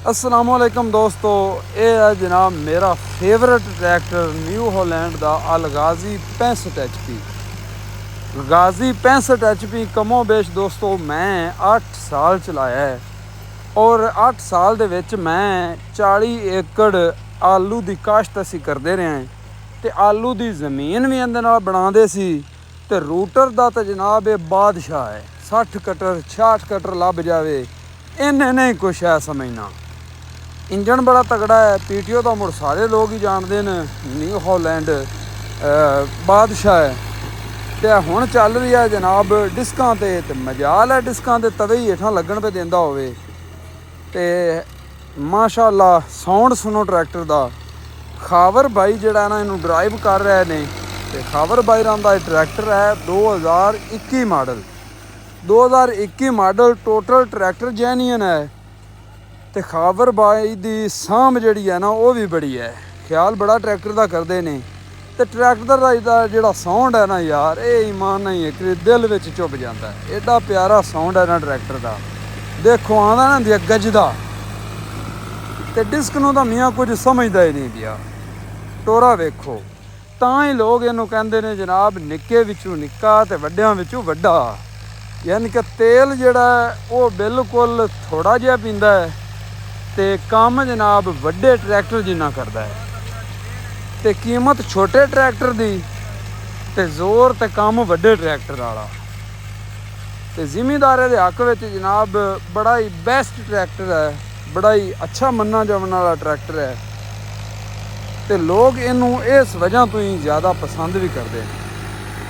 अस्सलामुअलैकुम दोस्तों, ये है जनाब मेरा फेवरेट ट्रैक्टर न्यू हॉलैंड का अलगाजी 65 HP। गाजी 65 HP कमो बेश दोस्तों मैं 8 साल चलाया है और 8 साल दे विच मैं 40 एकड़ आलू की काश्त असी करते रहे हैं तो आलू की जमीन भी इहदे नाल बनाते सी ते रूटर का तो जनाब ये बादशाह है। 60 कटर 66 कटर लभ जाए इन्हें नहीं कुछ है समझना। इंजन बड़ा तगड़ा है, PTO तो मुड़ सारे लोग ही जानते हैं, न्यू हॉलैंड बादशाह है। तो हुण चल रही है जनाब डिस्कां ते मजाल है डिस्कां ते तवे ही हेठां लगन पे देंदा होवे ते माशाअल्लाह साउंड सुनो ट्रैक्टर दा। खावर भाई जिहड़ा ना इनू ड्राइव कर रहे ने ते खावर भाई दा ट्रैक्टर है 2021 मॉडल 2021 मॉडल टोटल ट्रैक्टर जैनीअन है तो खावर बाई की सांभ जी है ना वो भी बड़ी है, ख्याल बड़ा ट्रैक्टर का करते हैं। तो ट्रैक्टर का जोड़ा साउंड है ना यार ये ईमान नहीं है कि दिल में चुभ जाता है। एडा प्यारा साउंड है ना ट्रैक्टर का, देखो आँदा ना दिया गजदा तो डिस्क नूं तो मियाँ कुछ समझदा ही नहीं पिया। टोरा वेखो तां ही लोग इनू कहते हैं जनाब निक्के विचों निक्का ते वड्डियां विचों वड्डा, यानी कि तेल जिहड़ा वो बिल्कुल थोड़ा जिहा पींदा है ते काम जनाब वड्डे ट्रैक्टर जिन्ना करता है। ते कीमत छोटे ट्रैक्टर दी ते जोर ते काम वड्डे ट्रैक्टर वाला। ते जिमीदारे दे हक विच जनाब बड़ा ही बेस्ट ट्रैक्टर है, बड़ा ही अच्छा मन्ना जावन वाला ट्रैक्टर है ते लोग इनू इस वजह तो ही ज़्यादा पसंद भी करते हैं।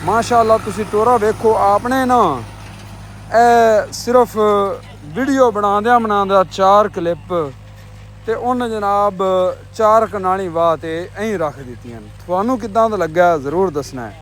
माशाअल्लाह तुसी टोरा वेखो आपने ना सिर्फ वीडियो बनांदा 4 क्लिप ते उन जनाब 4 कनाली वाह ते ऐं रख दित्तियां। तुहानू किद्दां दा लग्गा ज़रूर दसना है।